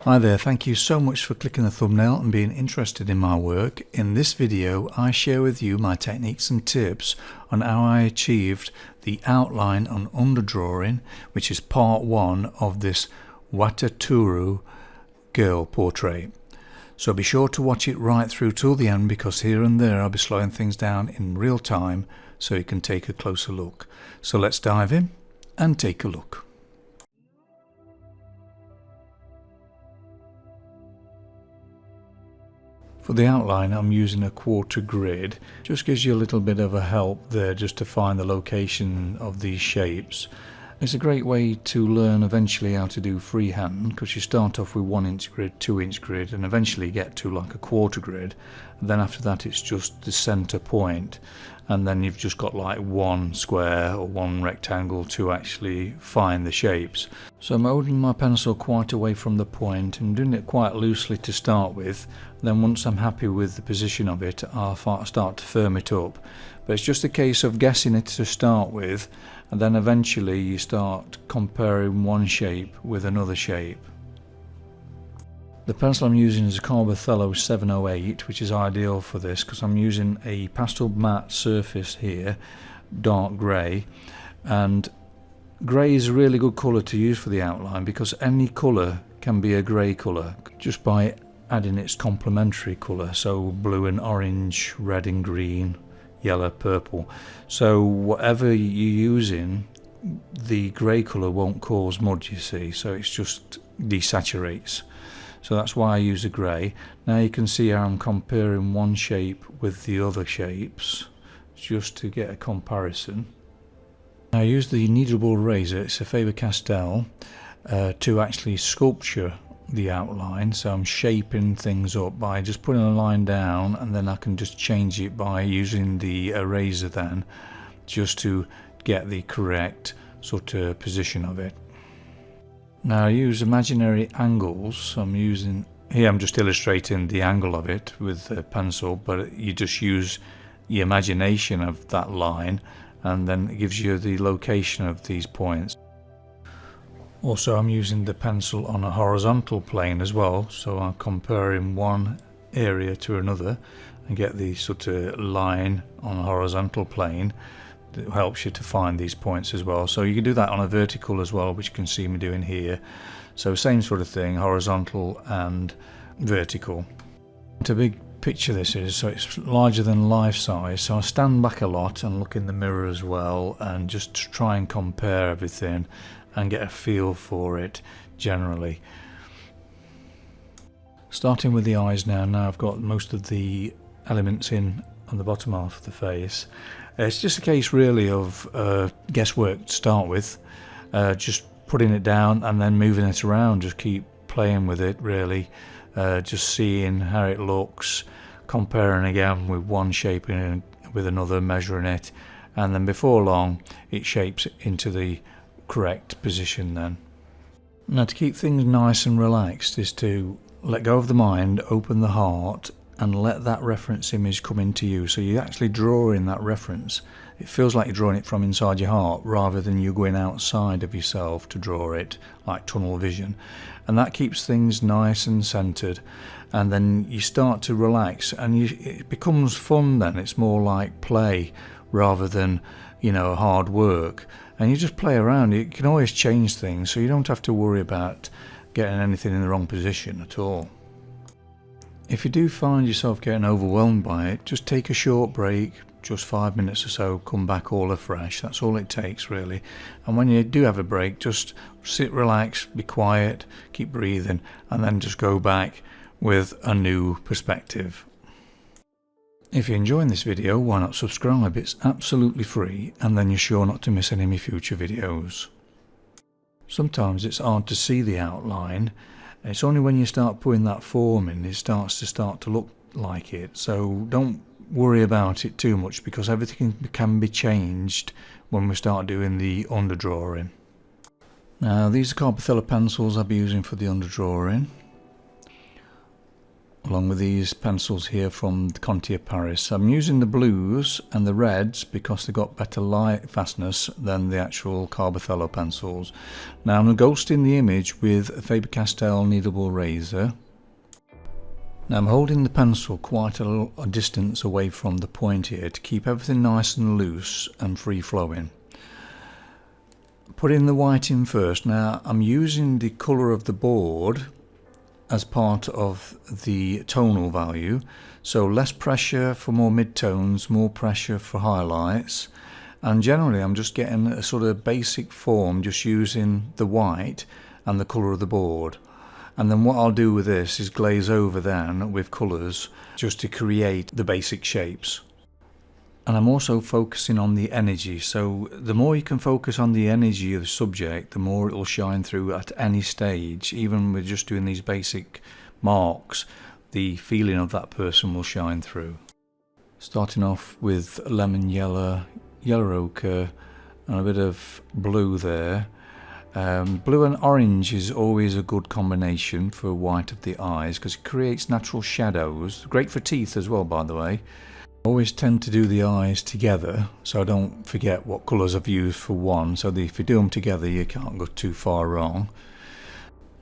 Hi there, thank you so much for clicking the thumbnail and being interested in my work. In this video I share with you my techniques and tips on how I achieved the outline on underdrawing, which is part 1 of this Wataturu girl portrait. So be sure to watch it right through till the end, because here and there I'll be slowing things down in real time so you can take a closer look. So let's dive in and take a look. For the outline I'm using a quarter grid. Just gives you a little bit of a help there just to find the location of these shapes. It's a great way to learn eventually how to do freehand, because you start off with 1-inch grid, 2-inch grid, and eventually get to like a quarter grid, and then after that it's just the center point, and then you've just got like one square or one rectangle to actually find the shapes. So I'm holding my pencil quite away from the point and doing it quite loosely to start with. Then once I'm happy with the position of it, I'll start to firm it up. But it's just a case of guessing it to start with, and then eventually you start comparing one shape with another shape. The pencil I'm using is a Pastel 708, which is ideal for this because I'm using a pastel matte surface here, dark grey, and grey is a really good colour to use for the outline because any colour can be a grey colour just by adding its complementary colour, so blue and orange, red and green, yellow, purple. So whatever you're using, the grey colour won't cause mud, you see, so it's just desaturates. So that's why I use a grey. Now you can see how I'm comparing one shape with the other shapes just to get a comparison. I use the kneadable razor, it's a Faber-Castell, to actually sculpture the outline. So I'm shaping things up by just putting a line down, and then I can just change it by using the eraser then, just to get the correct sort of position of it. Now I use imaginary angles. So I'm using, here I'm just illustrating the angle of it with a pencil, but you just use the imagination of that line and then it gives you the location of these points. Also I'm using the pencil on a horizontal plane as well, so I'm comparing one area to another and get the sort of line on a horizontal plane. That helps you to find these points as well. So you can do that on a vertical as well, which you can see me doing here. So same sort of thing, horizontal and vertical. It's a big picture this is, so it's larger than life size, so I stand back a lot and look in the mirror as well and just try and compare everything and get a feel for it generally. Starting with the eyes now I've got most of the elements in on the bottom half of the face. It's just a case really of guesswork to start with, just putting it down and then moving it around, just keep playing with it really, just seeing how it looks, comparing again with one shape with another, measuring it, and then before long it shapes into the correct position then. Now to keep things nice and relaxed is to let go of the mind, open the heart, and let that reference image come into you. So you're actually drawing that reference. It feels like you're drawing it from inside your heart rather than you going outside of yourself to draw it, like tunnel vision. And that keeps things nice and centered. And then you start to relax and it becomes fun then. It's more like play rather than, you know, hard work. And you just play around. You can always change things, so you don't have to worry about getting anything in the wrong position at all. If you do find yourself getting overwhelmed by it, just take a short break, just 5 minutes or so, come back all afresh. That's all it takes really. And when you do have a break, just sit, relax, be quiet, keep breathing, and then just go back with a new perspective. If you're enjoying this video, why not subscribe? It's absolutely free, and then you're sure not to miss any of my future videos. Sometimes it's hard to see the outline. It's only when you start putting that form in, it starts to look like it. So don't worry about it too much, because everything can be changed when we start doing the underdrawing. Now these are Pastel pencils I'll be using for the underdrawing. along with these pencils here from Contier Paris. I'm using the blues and the reds because they've got better light fastness than the actual Carbothello pencils. Now I'm ghosting the image with a Faber-Castell kneadable razor. Now I'm holding the pencil quite a distance away from the point here to keep everything nice and loose and free flowing. Putting the white in first. Now I'm using the colour of the board as part of the tonal value, so less pressure for more mid-tones, more pressure for highlights, and generally I'm just getting a sort of basic form just using the white and the colour of the board. And then what I'll do with this is glaze over then with colours just to create the basic shapes. And I'm also focusing on the energy, so the more you can focus on the energy of the subject, the more it will shine through at any stage. Even with just doing these basic marks, the feeling of that person will shine through. Starting off with lemon yellow, yellow ochre, and a bit of blue there. Blue and orange is always a good combination for white of the eyes because it creates natural shadows. Great for teeth as well, by the way. I always tend to do the eyes together so I don't forget what colours I've used for one, so that if you do them together you can't go too far wrong.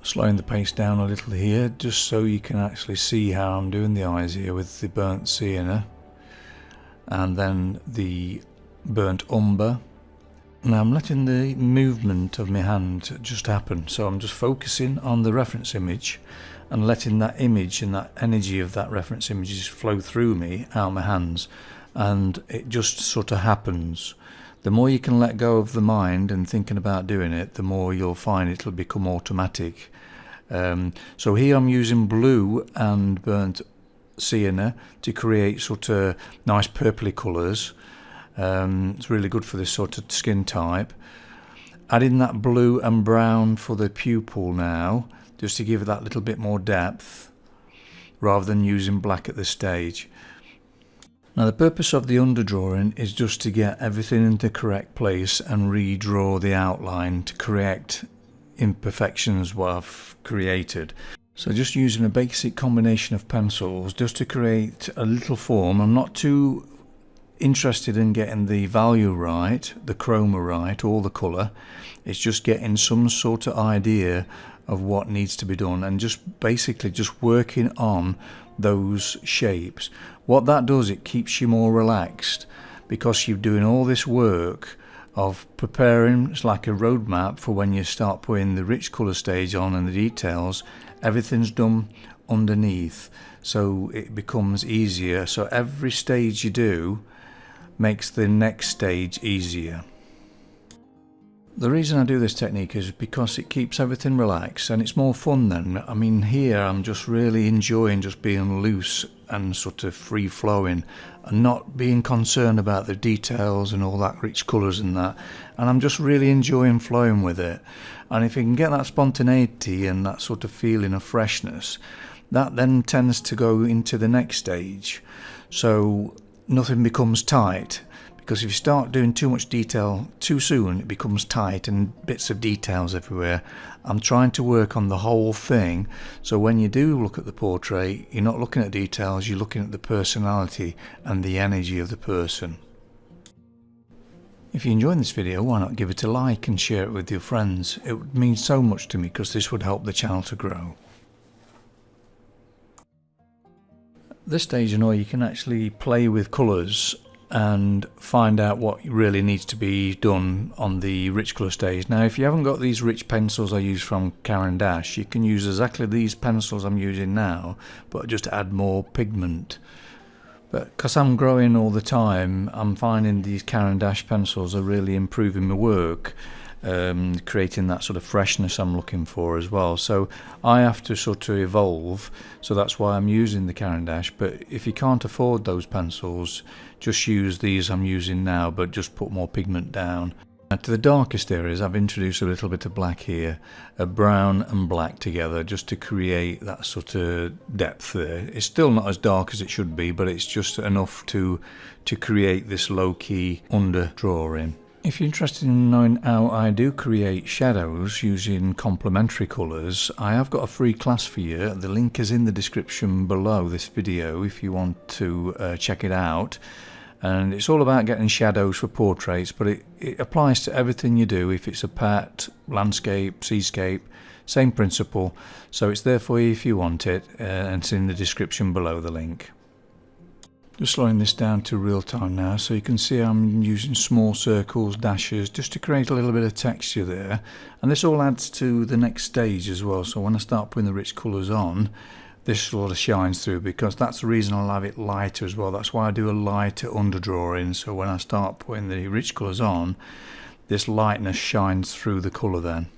Slowing the pace down a little here just so you can actually see how I'm doing the eyes here with the burnt sienna and then the burnt umber. Now I'm letting the movement of my hand just happen, so I'm just focusing on the reference image and letting that image and that energy of that reference image just flow through me out my hands, and it just sort of happens. The more you can let go of the mind and thinking about doing it, the more you'll find it'll become automatic. So here I'm using blue and burnt sienna to create sort of nice purpley colours. It's really good for this sort of skin type. Adding that blue and brown for the pupil now, just to give it that little bit more depth, rather than using black at this stage. Now the purpose of the underdrawing is just to get everything in the correct place and redraw the outline to correct imperfections what I've created. So just using a basic combination of pencils just to create a little form. I'm not too interested in getting the value right, the chroma right, or the colour. It's just getting some sort of idea of what needs to be done and just basically just working on those shapes. What that does, it keeps you more relaxed because you're doing all this work of preparing. It's like a roadmap for when you start putting the rich colour stage on and the details. Everything's done underneath, so it becomes easier. So every stage you do makes the next stage easier. The reason I do this technique is because it keeps everything relaxed and it's more fun then. I mean, here I'm just really enjoying just being loose and sort of free flowing and not being concerned about the details and all that rich colours and that, and I'm just really enjoying flowing with it. And if you can get that spontaneity and that sort of feeling of freshness, that then tends to go into the next stage, so nothing becomes tight. Because if you start doing too much detail too soon, it becomes tight and bits of details everywhere. I'm trying to work on the whole thing, so when you do look at the portrait, you're not looking at details, you're looking at the personality and the energy of the person. If you enjoyed this video, why not give it a like and share it with your friends? It would mean so much to me because this would help the channel to grow. At this stage, you know, you can actually play with colours and find out what really needs to be done on the rich colour stage. Now if you haven't got these rich pencils I use from Caran d'Ache, you can use exactly these pencils I'm using now, but just add more pigment. But because I'm growing all the time, I'm finding these Caran d'Ache pencils are really improving my work, creating that sort of freshness I'm looking for as well. So I have to sort of evolve, so that's why I'm using the Caran d'Ache. But if you can't afford those pencils, just use these I'm using now, but just put more pigment down. And to the darkest areas I've introduced a little bit of black here, a brown and black together, just to create that sort of depth there. It's still not as dark as it should be, but it's just enough to create this low-key underdrawing. If you're interested in knowing how I do create shadows using complementary colours, I have got a free class for you. The link is in the description below this video if you want to check it out. And it's all about getting shadows for portraits, but it applies to everything you do. If it's a pet, landscape, seascape, same principle. So it's there for you if you want it, and it's in the description below, the link. Just slowing this down to real time now, so you can see I'm using small circles, dashes, just to create a little bit of texture there. And this all adds to the next stage as well, so when I start putting the rich colours on, this sort of shines through, because that's the reason I'll have it lighter as well. That's why I do a lighter underdrawing, so when I start putting the rich colours on, this lightness shines through the colour then.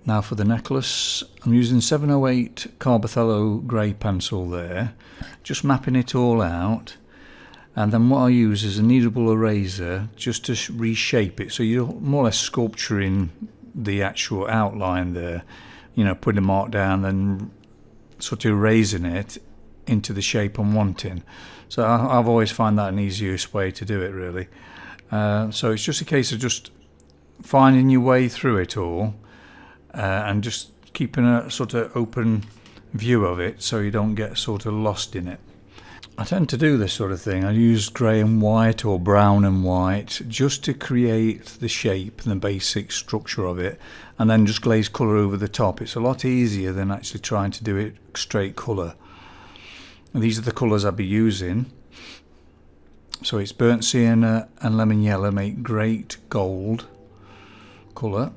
Now for the necklace, I'm using 708 Carbothello grey pencil there, just mapping it all out, and then what I use is a kneadable eraser just to reshape it, so you're more or less sculpturing the actual outline there, you know, putting a mark down, then sort of erasing it into the shape I'm wanting. So I've always found that an easiest way to do it, really. So it's just a case of just finding your way through it all, and just keeping a sort of open view of it so you don't get sort of lost in it. I tend to do this sort of thing. I use grey and white or brown and white just to create the shape and the basic structure of it, and then just glaze colour over the top. It's a lot easier than actually trying to do it straight colour. And these are the colours I'll be using. So it's burnt sienna and lemon yellow make great gold colour.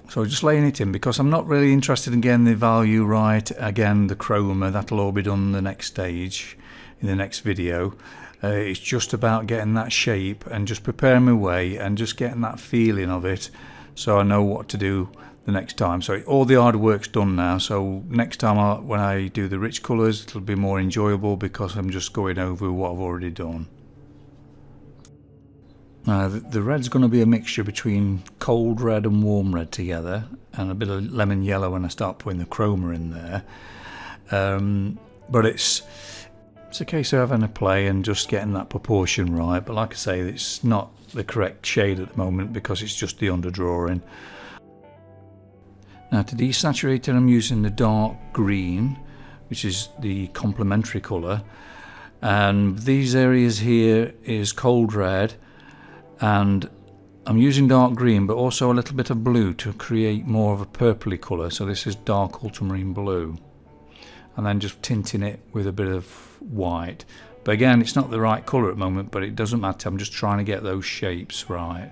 So just laying it in, because I'm not really interested in getting the value right. Again, the chroma, that'll all be done the next stage, in the next video. It's just about getting that shape and just preparing my way and just getting that feeling of it, so I know what to do the next time. So all the hard work's done now, so next time when I do the rich colours, it'll be more enjoyable because I'm just going over what I've already done. Now the red's going to be a mixture between cold red and warm red together, and a bit of lemon yellow when I start putting the chroma in there. But it's a case of having a play and just getting that proportion right. But like I say, it's not the correct shade at the moment because it's just the underdrawing. Now to desaturate it, I'm using the dark green, which is the complementary colour, and these areas here is cold red, and I'm using dark green but also a little bit of blue to create more of a purpley colour. So this is dark ultramarine blue, and then just tinting it with a bit of white. But again, it's not the right colour at the moment, but it doesn't matter. I'm just trying to get those shapes right.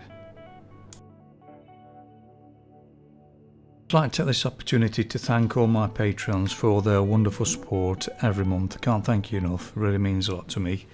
I'd like to take this opportunity to thank all my patrons for their wonderful support every month. I can't thank you enough. It really means a lot to me.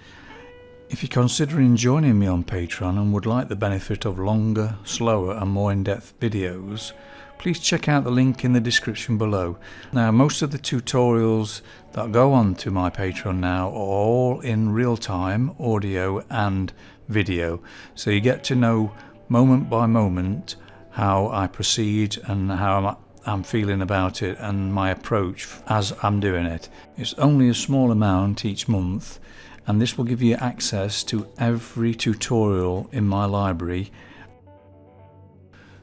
If you're considering joining me on Patreon and would like the benefit of longer, slower and more in-depth videos, please check out the link in the description below. Now, most of the tutorials that go on to my Patreon now are all in real time, audio and video. So you get to know moment by moment how I proceed and how I'm feeling about it and my approach as I'm doing it. It's only a small amount each month, and this will give you access to every tutorial in my library.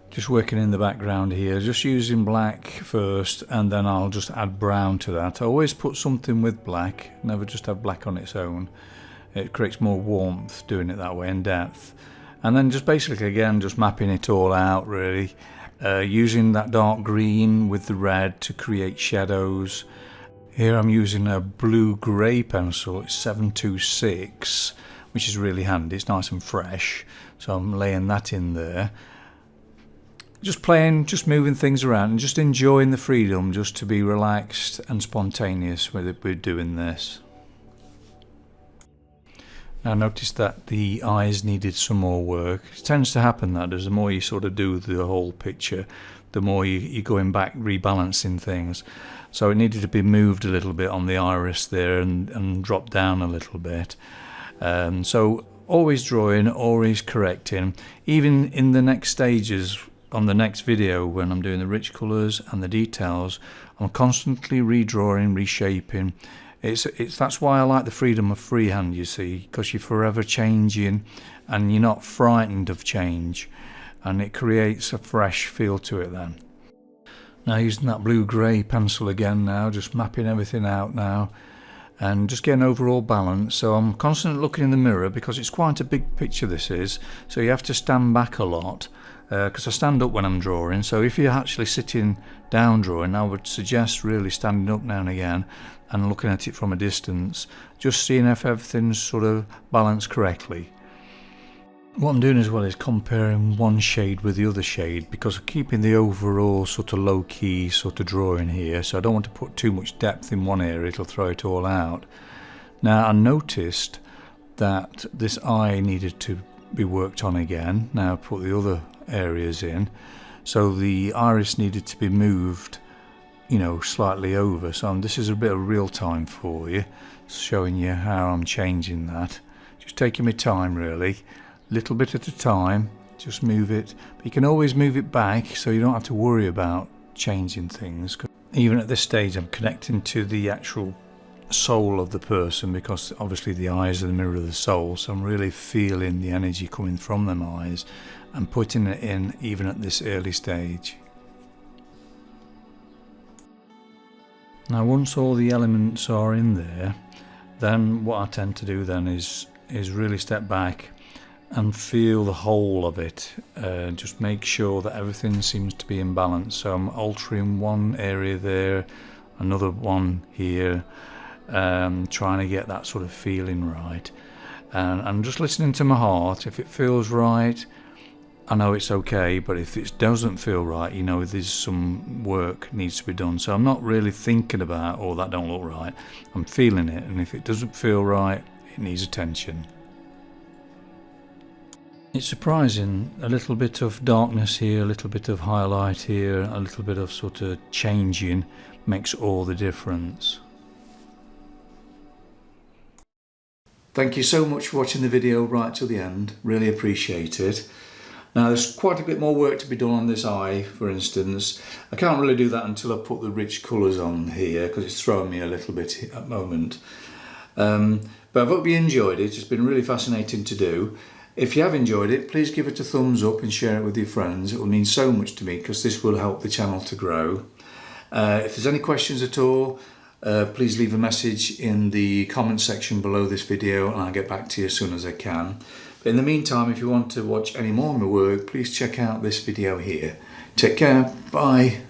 Just working in the background here, just using black first, and then I'll just add brown to that. I always put something with black, never just have black on its own. It creates more warmth doing it that way and depth. And then just basically again just mapping it all out really, using that dark green with the red to create shadows. Here I'm using a blue-grey pencil, it's 726, which is really handy, it's nice and fresh, so I'm laying that in there. Just playing, just moving things around and just enjoying the freedom just to be relaxed and spontaneous with doing this. Now I noticed that the eyes needed some more work. It tends to happen that as the more you sort of do the whole picture, the more you're going back rebalancing things. So it needed to be moved a little bit on the iris there and dropped down a little bit. So always drawing, always correcting. Even in the next stages on the next video when I'm doing the rich colours and the details, I'm constantly redrawing, reshaping, That's why I like the freedom of freehand, you see, because you're forever changing and you're not frightened of change, and it creates a fresh feel to it then. Now using that blue-grey pencil again now, just mapping everything out now and just getting overall balance. So I'm constantly looking in the mirror because it's quite a big picture this is, so you have to stand back a lot because I stand up when I'm drawing. So if you're actually sitting down drawing, I would suggest really standing up now and again and looking at it from a distance, just seeing if everything's sort of balanced correctly. What I'm doing as well is comparing one shade with the other shade, because I'm keeping the overall sort of low-key sort of drawing here, so I don't want to put too much depth in one area, it'll throw it all out. Now I noticed that this eye needed to be worked on again. Now I put the other areas in, so the iris needed to be moved, you know, slightly over. So this is a bit of real time for you, showing you how I'm changing that. Just taking my time really. Little bit at a time, just move it, but you can always move it back so you don't have to worry about changing things. Even at this stage I'm connecting to the actual soul of the person, because obviously the eyes are the mirror of the soul, so I'm really feeling the energy coming from them eyes and putting it in even at this early stage. Now once all the elements are in there, then what I tend to do then is really step back and feel the whole of it, just make sure that everything seems to be in balance. So I'm altering one area there, another one here, trying to get that sort of feeling right, and I'm just listening to my heart. If it feels right, I know it's okay, but if it doesn't feel right, you know there's some work needs to be done. So I'm not really thinking about, oh, that don't look right. I'm feeling it, and if it doesn't feel right, it needs attention. It's surprising, a little bit of darkness here, a little bit of highlight here, a little bit of sort of changing makes all the difference. Thank you so much for watching the video right till the end, really appreciate it. Now there's quite a bit more work to be done on this eye, for instance. I can't really do that until I put the rich colours on here because it's throwing me a little bit at the moment. But I hope you enjoyed it, it's been really fascinating to do. If you have enjoyed it, please give it a thumbs up and share it with your friends. It will mean so much to me because this will help the channel to grow. If there's any questions at all, please leave a message in the comment section below this video and I'll get back to you as soon as I can. But in the meantime, if you want to watch any more of my work, please check out this video here. Take care, bye.